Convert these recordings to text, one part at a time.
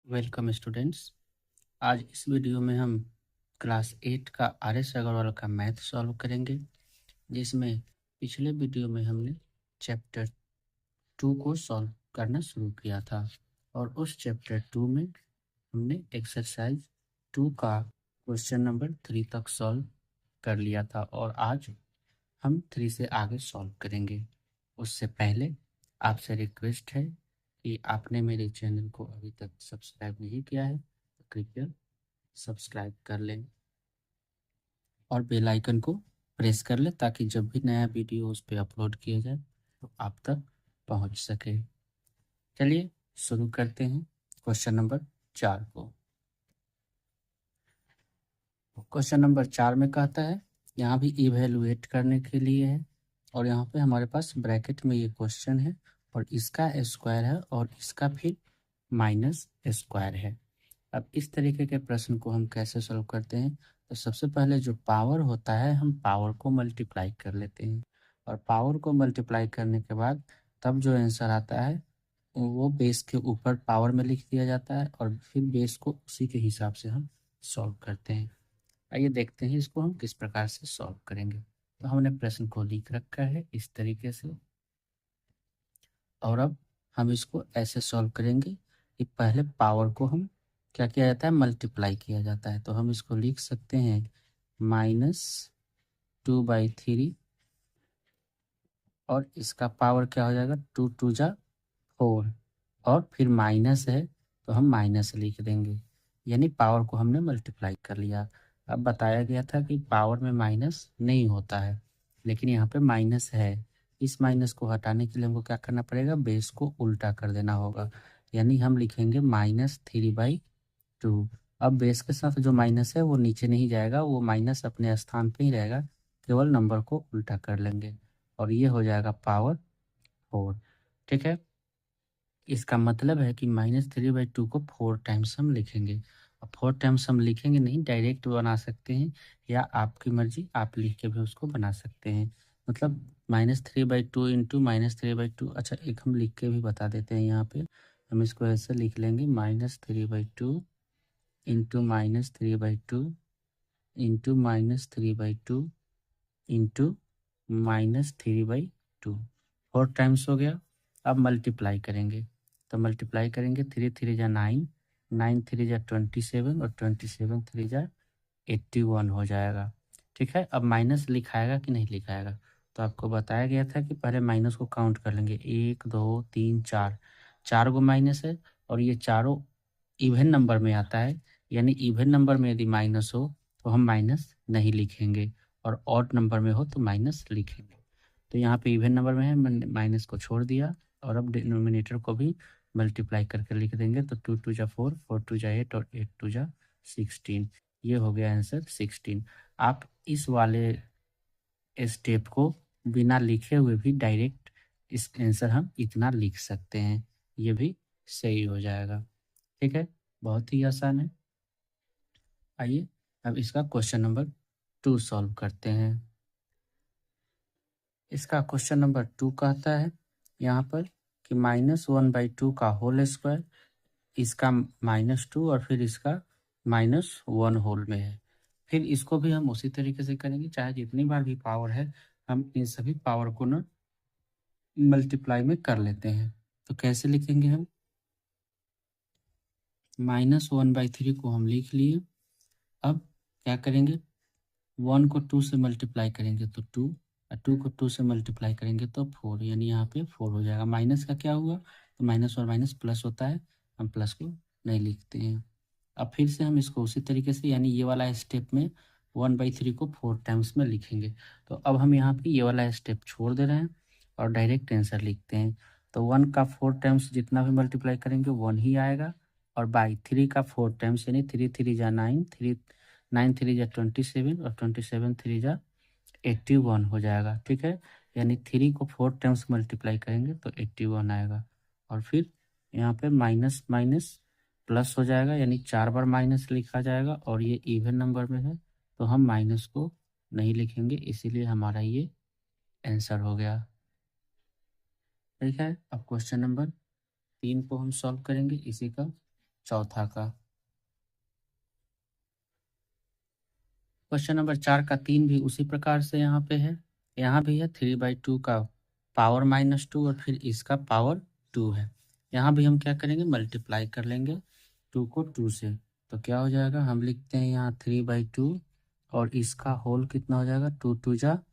Welcome students. आज इस video में हम क्लास 8 का आर.एस. अग्रवाल का मैथ सॉल्व करेंगे, जिसमें पिछले वीडियो में हमने चैप्टर 2 को सॉल्व करना शुरू किया था और उस चैप्टर 2 में हमने एक्सरसाइज 2 का क्वेश्चन नंबर 3 तक सॉल्व कर लिया था और आज हम 3 से आगे सॉल्व करेंगे। उससे पहले आपसे रिक्वेस्ट है कि आपने मेरे चैनल को अभी तक सब्सक्राइब नहीं किया है तो कृपया सब्सक्राइब कर लें और बेल आइकन को प्रेस कर लें ताकि जब भी नया वीडियो उस पर अपलोड किया जाए तो आप तक पहुंच सके। चलिए शुरू करते हैं क्वेश्चन नंबर 4 को। क्वेश्चन नंबर 4 में कहता है, यहाँ भी इवेलुएट करने के लिए है और यहाँ पे हमारे पास ब्रैकेट में ये क्वेश्चन है और इसका स्क्वायर है और इसका फिर माइनस स्क्वायर है। अब इस तरीके के प्रश्न को हम कैसे सॉल्व करते हैं? तो सबसे पहले जो पावर होता है हम पावर को मल्टीप्लाई कर लेते हैं और पावर को मल्टीप्लाई करने के बाद तब जो आंसर आता है वो बेस के ऊपर पावर में लिख दिया जाता है और फिर बेस को उसी के हिसाब से हम सॉल्व करते हैं। आइए देखते हैं इसको हम किस प्रकार से सॉल्व करेंगे। तो हमने प्रश्न को लिख रखा है इस तरीके से और अब हम इसको ऐसे सॉल्व करेंगे कि पहले पावर को हम क्या किया जाता है, मल्टीप्लाई किया जाता है। तो हम इसको लिख सकते हैं -2/3 और इसका पावर क्या हो जाएगा 2 2 जा 4 और फिर माइनस है तो हम माइनस लिख देंगे, यानी पावर को हमने मल्टीप्लाई कर लिया। अब बताया गया था कि पावर में माइनस नहीं होता है लेकिन यहाँ पे माइनस है। इस माइनस को हटाने के लिए हमको क्या करना पड़ेगा, बेस को उल्टा कर देना होगा, यानी हम लिखेंगे -3/2। अब बेस के साथ जो माइनस है वो नीचे नहीं जाएगा, वो माइनस अपने स्थान पे ही रहेगा, केवल नंबर को उल्टा कर लेंगे और ये हो जाएगा पावर 4। ठीक है, इसका मतलब है कि -3/2 को 4 टाइम्स हम लिखेंगे। अब 4 टाइम्स हम लिखेंगे नहीं, डायरेक्ट बना सकते हैं या आपकी मर्जी, आप लिख के भी उसको बना सकते हैं। मतलब -3/2 इंटू -3/2। अच्छा, एक हम लिख के भी बता देते हैं। यहाँ पे हम इसको ऐसे लिख लेंगे -3/2 इंटू -3/2 इंटू -3/2 इंटू -3/2। 4 टाइम्स हो गया। अब मल्टीप्लाई करेंगे, तो मल्टीप्लाई करेंगे 3 3 जा 9, 9 3 जा 27 और 27 3 जा 81 हो जाएगा। ठीक है, अब माइनस लिखाएगा कि नहीं लिखाएगा? तो आपको बताया गया था कि पहले माइनस को काउंट कर लेंगे, 1 2 3 4, 4 गो माइनस है और ये चारों इवन नंबर में आता है, यानी इवन नंबर में यदि माइनस हो तो हम माइनस नहीं लिखेंगे और ऑड नंबर में हो तो माइनस लिखेंगे। तो यहाँ पे इवन नंबर में है, मैंने माइनस को छोड़ दिया और अब डिनोमिनेटर को भी मल्टीप्लाई करके लिख देंगे। तो 2 2 जा 4, 4 2 जा 8 और 8 2 जा 16। ये हो गया आंसर 16। आप इस वाले स्टेप को बिना लिखे हुए भी डायरेक्ट इस आंसर हम इतना लिख सकते हैं, ये भी सही हो जाएगा। ठीक है, बहुत ही आसान है। आइए अब इसका क्वेश्चन नंबर 2 सॉल्व करते हैं। इसका क्वेश्चन नंबर 2 कहता है यहाँ पर कि -1/2 का होल स्क्वायर, इसका -2 और फिर इसका -1 होल में है। फिर इसको भी हम उसी तरीके से करेंगे, चाहे जितनी बार भी पावर है हम इन सभी पावर को ना मल्टीप्लाई में कर लेते हैं। तो कैसे लिखेंगे हम, -1/3 को हम लिख लिए। अब क्या करेंगे, 1 को 2 से मल्टीप्लाई करेंगे तो 2 और 2 को 2 से मल्टीप्लाई करेंगे तो 4, यानी यहाँ पे 4 हो जाएगा। माइनस का क्या हुआ, तो माइनस और माइनस प्लस होता है, हम प्लस को नहीं लिखते हैं। अब फिर से हम इसको उसी तरीके से, यानी ये वाला स्टेप में 1/3 को 4 टाइम्स में लिखेंगे। तो अब हम यहाँ पे ये वाला स्टेप छोड़ दे रहे हैं और डायरेक्ट आंसर लिखते हैं। तो 1 का 4 टाइम्स जितना भी मल्टीप्लाई करेंगे 1 ही आएगा और बाई 3 का 4 टाइम्स, यानी 3 3 जा 9, 9 3 जा 27 और 27 3 जा 81 हो जाएगा। ठीक है, यानी 3 को 4 टाइम्स मल्टीप्लाई करेंगे तो 81 आएगा और फिर यहाँ पे माइनस माइनस प्लस हो जाएगा, यानी 4 बार माइनस लिखा जाएगा और ये इवन नंबर में है तो हम माइनस को नहीं लिखेंगे, इसीलिए हमारा ये आंसर हो गया। ठीक है, अब क्वेश्चन नंबर 3 को हम सॉल्व करेंगे इसी का। चौथा का। क्वेश्चन नंबर 4 का 3 भी उसी प्रकार से यहाँ पे है, यहाँ भी है 3/2 का पावर -2 और फिर इसका पावर 2 है। यहाँ भी हम क्या करेंगे, मल्टीप्लाई कर लेंगे 2 को 2 से, तो क्या हो जाएगा, हम लिखते हैं यहाँ 3/2 और इसका होल कितना हो जाएगा, 2 2 जा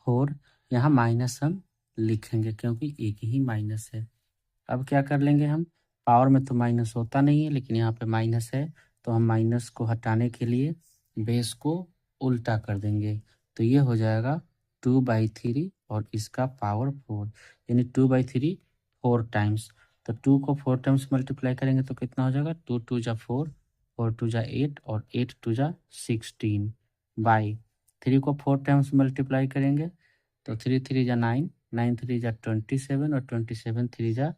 4। यहाँ माइनस हम लिखेंगे क्योंकि एक ही माइनस है। अब क्या कर लेंगे हम, पावर में तो माइनस होता नहीं है लेकिन यहाँ पे माइनस है, तो हम माइनस को हटाने के लिए बेस को उल्टा कर देंगे, तो ये हो जाएगा 2/3 और इसका पावर 4, यानी 2/3 4 टाइम्स। तो 2 को 4 टाइम्स मल्टीप्लाई करेंगे तो कितना हो जाएगा, 2 2 जा 4, 4 2 जा 8 और 8 2 जा 16 बाई 3 को 4 टाइम्स मल्टीप्लाई करेंगे तो 3 3 जा 9, 9 3 जा 27 और 27 3 जा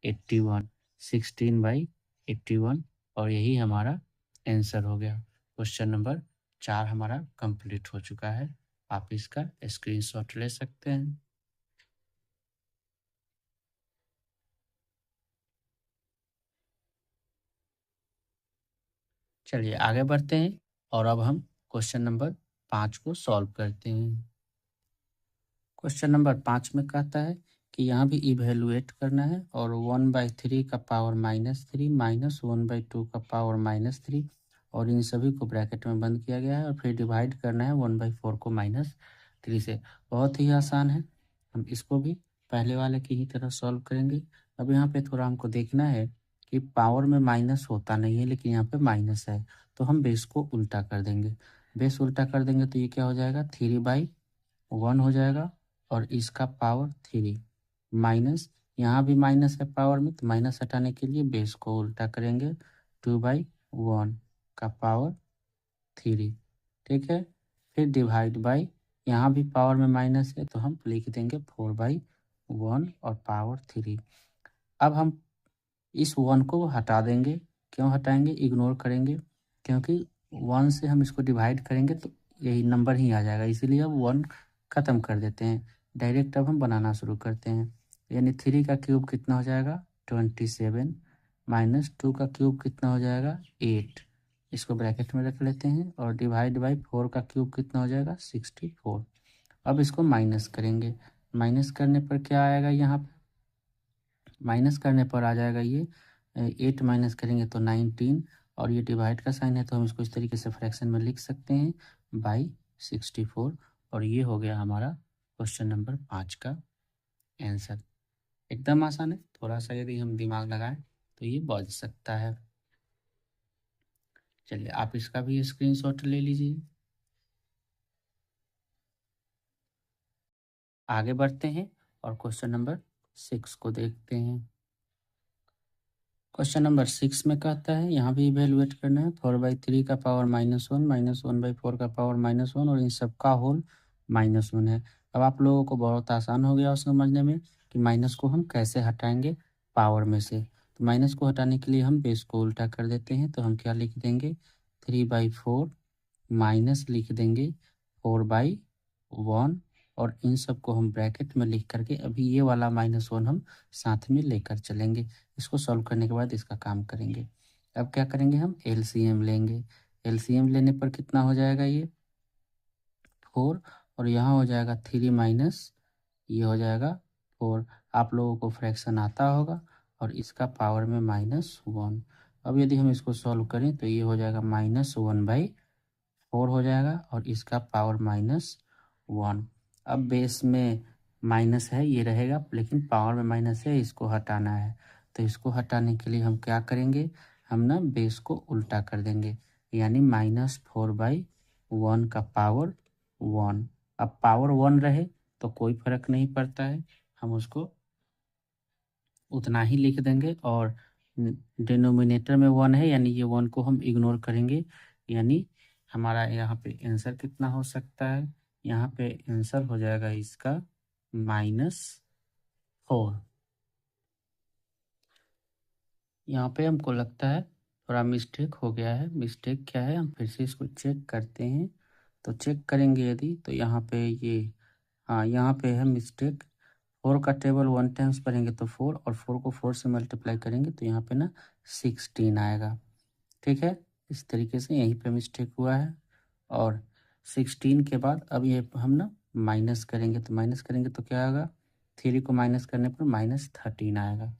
81, 16/81 और यही हमारा आंसर हो गया। क्वेश्चन नंबर 4 हमारा कंप्लीट हो चुका है। आप इसका स्क्रीनशॉट ले सकते हैं। चलिए आगे बढ़ते हैं और अब हम क्वेश्चन नंबर 5 को सॉल्व करते हैं। क्वेश्चन नंबर 5 में कहता है कि यहाँ भी इवेलुएट करना है और 1/3 का पावर -3 माइनस 1/2 का पावर -3 और इन सभी को ब्रैकेट में बंद किया गया है और फिर डिवाइड करना है 1/4 को -3 से। बहुत ही आसान है, हम इसको भी पहले वाले की ही तरह सॉल्व करेंगे। अब यहाँ पे थोड़ा हमको देखना है कि पावर में माइनस होता नहीं है लेकिन यहाँ पे माइनस है, तो हम बेस को उल्टा कर देंगे। बेस उल्टा कर देंगे तो ये क्या हो जाएगा, 3/1 हो जाएगा और इसका पावर 3 माइनस, यहाँ भी माइनस है पावर में, तो माइनस हटाने के लिए बेस को उल्टा करेंगे, 2/1 का पावर 3, ठीक है। फिर डिवाइड बाई, यहाँ भी पावर में माइनस है तो हम लिख देंगे 4/1 और पावर 3। अब हम इस 1 को हटा देंगे, क्यों हटाएंगे, इग्नोर करेंगे, क्योंकि 1 से हम इसको डिवाइड करेंगे तो यही नंबर ही आ जाएगा, इसीलिए अब 1 ख़त्म कर देते हैं। डायरेक्ट अब हम बनाना शुरू करते हैं, यानी 3 का क्यूब कितना हो जाएगा, 27 माइनस 2 का क्यूब कितना हो जाएगा, 8। इसको ब्रैकेट में रख लेते हैं और डिवाइड बाई 4 का क्यूब कितना हो जाएगा, 64। अब इसको माइनस करेंगे, माइनस करने पर क्या आएगा, यहाँ माइनस करने पर आ जाएगा ये 8 माइनस करेंगे तो 19 और ये डिवाइड का साइन है तो हम इसको इस तरीके से फ्रैक्शन में लिख सकते हैं बाई 64 और ये हो गया हमारा क्वेश्चन नंबर 5 का आंसर। एकदम आसान है, थोड़ा सा यदि हम दिमाग लगाएं तो ये बच सकता है। चलिए आप इसका भी स्क्रीनशॉट ले लीजिए। आगे बढ़ते हैं और क्वेश्चन नंबर 6 को देखते हैं। क्वेश्चन नंबर 6 में कहता है, यहाँ भी इवेलुएट करना है 4/3 का पावर -1 माइनस 1/4 का पावर -1 और इन सब का होल -1 है। अब आप लोगों को बहुत आसान हो गया और समझने में कि माइनस को हम कैसे हटाएंगे पावर में से। तो माइनस को हटाने के लिए हम बेस को उल्टा कर देते हैं, तो हम क्या लिख देंगे, 3/4 माइनस लिख देंगे 4/1 और इन सब को हम ब्रैकेट में लिख करके अभी ये वाला -1 हम साथ में लेकर चलेंगे। इसको सॉल्व करने के बाद इसका काम करेंगे। अब क्या करेंगे, हम एलसीएम लेंगे। एलसीएम लेने पर कितना हो जाएगा, ये 4 और यहाँ हो जाएगा 3 माइनस ये हो जाएगा 4। आप लोगों को फ्रैक्शन आता होगा और इसका पावर में -1। अब यदि हम इसको सॉल्व करें तो ये हो जाएगा -1/4 हो जाएगा और इसका पावर -1। अब बेस में माइनस है ये रहेगा लेकिन पावर में माइनस है, इसको हटाना है। तो इसको हटाने के लिए हम क्या करेंगे, हम ना बेस को उल्टा कर देंगे, यानी -4/1 का पावर 1। अब पावर 1 रहे तो कोई फर्क नहीं पड़ता है, हम उसको उतना ही लिख देंगे और डिनोमिनेटर में 1 है यानी ये 1 को हम इग्नोर करेंगे, यानी हमारा यहाँ पे आंसर कितना हो सकता है, यहाँ पे आंसर हो जाएगा इसका -4। यहाँ पे हमको लगता है थोड़ा मिस्टेक हो गया है। मिस्टेक क्या है, हम फिर से इसको चेक करते हैं। तो चेक करेंगे यदि तो यहाँ पे ये, हाँ यहाँ पे है मिस्टेक, 4 का टेबल 1 टाइम्स पढ़ेंगे तो 4, और 4 को 4 से मल्टीप्लाई करेंगे तो यहाँ पे ना 16 आएगा। ठीक है, इस तरीके से यहीं पे मिस्टेक हुआ है। और 16 के बाद अब ये हम ना माइनस करेंगे, तो माइनस करेंगे तो क्या आएगा, 3 को माइनस करने पर -13 आएगा।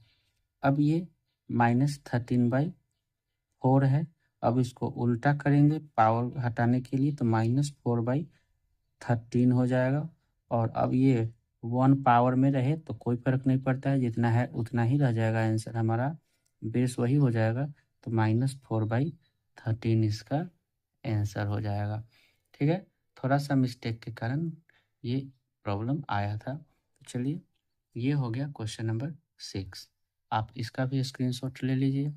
अब ये -13/4 है। अब इसको उल्टा करेंगे पावर हटाने के लिए, तो -4/13 हो जाएगा। और अब ये 1 पावर में रहे तो कोई फर्क नहीं पड़ता है, जितना है उतना ही रह जाएगा आंसर हमारा, बेस वही हो जाएगा। तो -4/13 इसका आंसर हो जाएगा। ठीक है, थोड़ा सा मिस्टेक के कारण ये प्रॉब्लम आया था। तो चलिए, ये हो गया क्वेश्चन नंबर 6। आप इसका भी स्क्रीनशॉट ले लीजिए।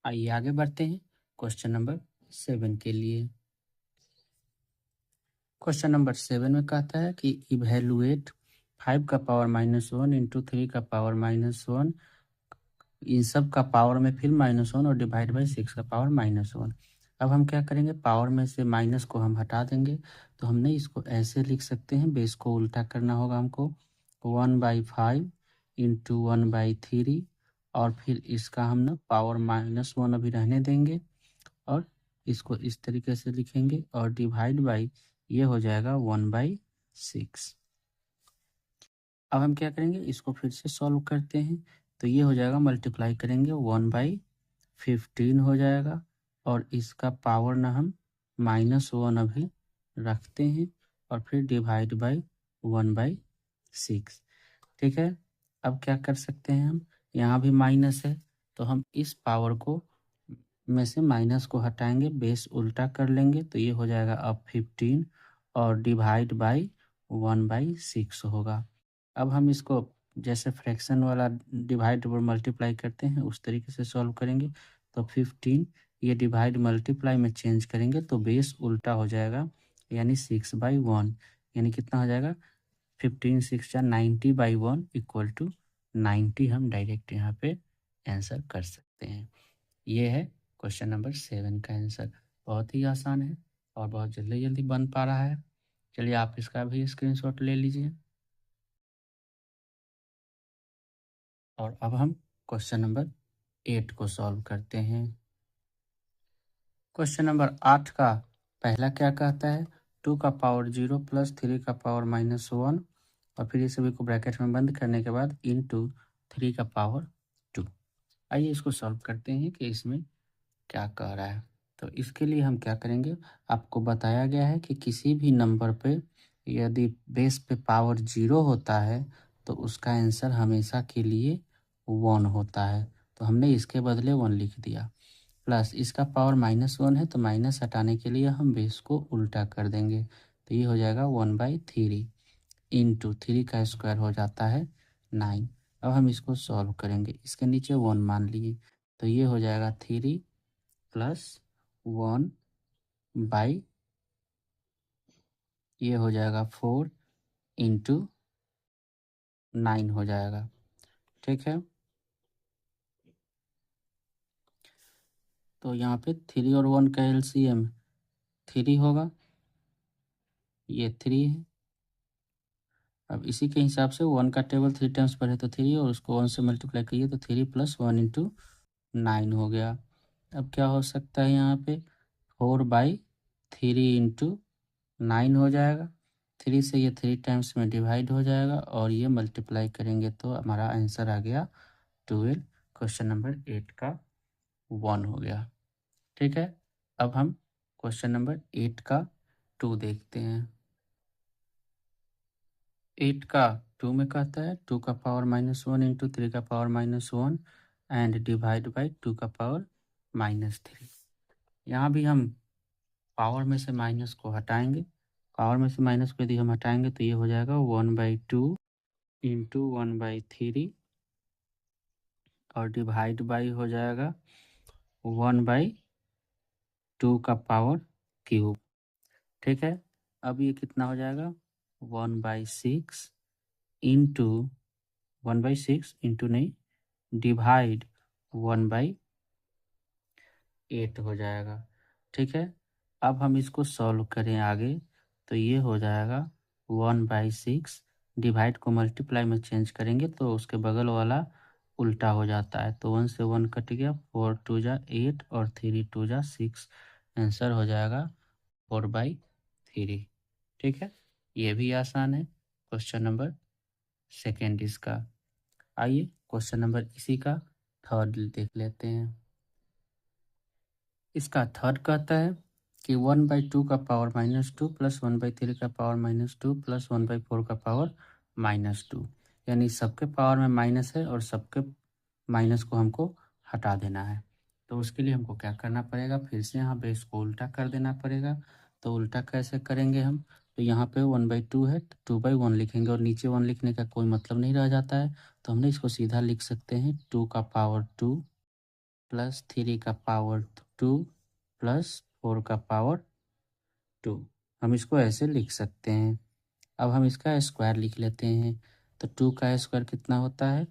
आइए आगे बढ़ते हैं क्वेश्चन नंबर 7 के लिए। क्वेश्चन नंबर 7 में कहता है कि इवेलुएट 5 का पावर -1 इंटू 3 का पावर -1, इन सब का पावर में फिर -1 और डिवाइड बाई 6 का पावर -1। अब हम क्या करेंगे, पावर में से माइनस को हम हटा देंगे। तो हमने इसको ऐसे लिख सकते हैं, बेस को उल्टा करना होगा हमको, 1/5 इंटू 1/3, और फिर इसका हम ना पावर -1 अभी रहने देंगे, और इसको इस तरीके से लिखेंगे, और डिवाइड बाई ये हो जाएगा 1/6। अब हम क्या करेंगे, इसको फिर से सॉल्व करते हैं। तो ये हो जाएगा, मल्टीप्लाई करेंगे 1/15 हो जाएगा, और इसका पावर ना हम -1 अभी रखते हैं, और फिर डिवाइड बाई 1/6। ठीक है, अब क्या कर सकते हैं हम, यहाँ भी माइनस है, तो हम इस पावर को में से माइनस को हटाएंगे, बेस उल्टा कर लेंगे, तो ये हो जाएगा अब 15, और डिवाइड बाई 1/6 होगा। अब हम इसको जैसे फ्रैक्शन वाला डिवाइड और मल्टीप्लाई करते हैं उस तरीके से सॉल्व करेंगे। तो 15 ये डिवाइड मल्टीप्लाई में चेंज करेंगे तो बेस उल्टा हो जाएगा, यानी 6/1, यानी कितना हो जाएगा, 15 6 90/1 इक्वल टू 90। हम डायरेक्ट यहाँ पे आंसर कर सकते हैं। ये है क्वेश्चन नंबर 7 का आंसर। बहुत ही आसान है और बहुत जल्दी जल्दी बन पा रहा है। चलिए, आप इसका भी स्क्रीनशॉट ले लीजिए। और अब हम क्वेश्चन नंबर 8 को सॉल्व करते हैं। क्वेश्चन नंबर 8 का पहला क्या कहता है, 2 का पावर 0 प्लस 3 का पावर -1, और फिर इस सभी को ब्रैकेट में बंद करने के बाद इंटू 3 का पावर 2। आइए इसको सॉल्व करते हैं कि इसमें क्या कह रहा है। तो इसके लिए हम क्या करेंगे, आपको बताया गया है कि किसी भी नंबर पे यदि बेस पे पावर 0 होता है तो उसका आंसर हमेशा के लिए 1 होता है। तो हमने इसके बदले 1 लिख दिया, प्लस इसका पावर -1 है तो माइनस हटाने के लिए हम बेस को उल्टा कर देंगे। तो ये हो जाएगा 1/3 इंटू 3 का स्क्वायर हो जाता है 9। अब हम इसको सॉल्व करेंगे, इसके नीचे 1 मान लिए, तो ये हो जाएगा 3 प्लस 1 बाई, ये हो जाएगा 4 इंटू 9 हो जाएगा। ठीक है, तो यहाँ पे 3 और 1 का एलसीएम 3 होगा, ये 3 है। अब इसी के हिसाब से 1 का टेबल 3 टाइम्स पढ़े तो 3, और उसको 1 से मल्टीप्लाई करिए तो 3 प्लस 1 इंटू 9 हो गया। अब क्या हो सकता है, यहाँ पे 4/3 इंटू 9 हो जाएगा। 3 से ये 3 टाइम्स में डिवाइड हो जाएगा, और ये मल्टीप्लाई करेंगे तो हमारा आंसर आ गया 12। क्वेश्चन नंबर 8 का 1 हो गया। ठीक है, अब हम क्वेश्चन नंबर 8 का 2 देखते हैं। 8 का 2 में कहता है 2 का पावर -1 इंटू 3 का पावर -1 एंड डिवाइड बाई 2 का पावर -3। यहाँ भी हम पावर में से माइनस को हटाएंगे, पावर में से माइनस को यदि हम हटाएंगे तो ये हो जाएगा 1/2 इंटू 1/3, और डिवाइड बाई हो जाएगा 1/2 का पावर क्यूब। ठीक है, अब ये कितना हो जाएगा, 1/6 इंटू 1/6 इंटू नहीं, डिवाइड 1/8 हो जाएगा। ठीक है, अब हम इसको सॉल्व करें आगे, तो ये हो जाएगा 1/6। डिवाइड को मल्टीप्लाई में चेंज करेंगे तो उसके बगल वाला उल्टा हो जाता है, तो 1 से 1 कट गया, 4 2 जा 8 और 3 2 जा 6। आंसर हो जाएगा 4/3। ठीक है, ये भी आसान है। क्वेश्चन नंबर सेकेंड इसका। आइए क्वेश्चन नंबर इसी का थर्ड देख लेते हैं। इसका थर्ड कहता है कि 1/2 का पावर -2 प्लस 1/3 का पावर -2 प्लस 1/4 का पावर -2, यानी सबके पावर में माइनस है और सबके माइनस को हमको हटा देना है। तो उसके लिए हमको क्या करना पड़ेगा, फिर से यहाँ बेस को उल्टा कर देना पड़ेगा। तो उल्टा कैसे करेंगे हम, तो यहाँ पे 1/2 है तो 2/1 लिखेंगे और नीचे 1 लिखने का कोई मतलब नहीं रह जाता है, तो हमने इसको सीधा लिख सकते हैं 2 का पावर 2 प्लस 3 का पावर 2 प्लस 4 का पावर 2। हम इसको ऐसे लिख सकते हैं। अब हम इसका स्क्वायर लिख लेते हैं, तो 2 का स्क्वायर कितना होता है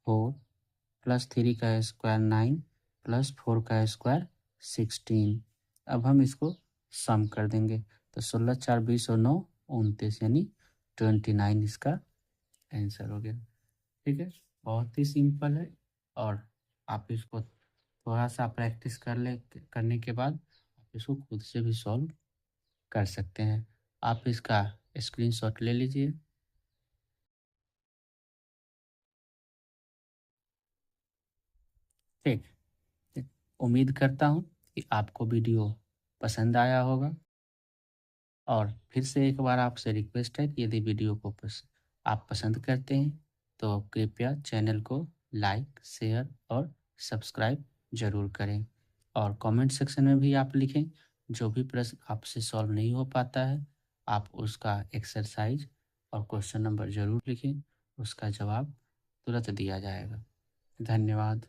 4 प्लस 3 का स्क्वायर 9 प्लस 4 का स्क्वायर 16। अब हम इसको सम कर देंगे, तो 16 4 20 और 9 29, यानी 29 इसका आंसर हो गया। ठीक है, बहुत ही सिंपल है और आप इसको थोड़ा सा प्रैक्टिस करने के बाद आप इसको खुद से भी सॉल्व कर सकते हैं। आप इसका स्क्रीनशॉट ले लीजिए। ठीक, उम्मीद करता हूँ कि आपको वीडियो पसंद आया होगा और फिर से एक बार आपसे रिक्वेस्ट है कि यदि वीडियो को आप पसंद करते हैं तो कृपया चैनल को लाइक शेयर और सब्सक्राइब ज़रूर करें और कमेंट सेक्शन में भी आप लिखें जो भी प्रश्न आपसे सॉल्व नहीं हो पाता है, आप उसका एक्सरसाइज और क्वेश्चन नंबर ज़रूर लिखें, उसका जवाब तुरंत दिया जाएगा। धन्यवाद।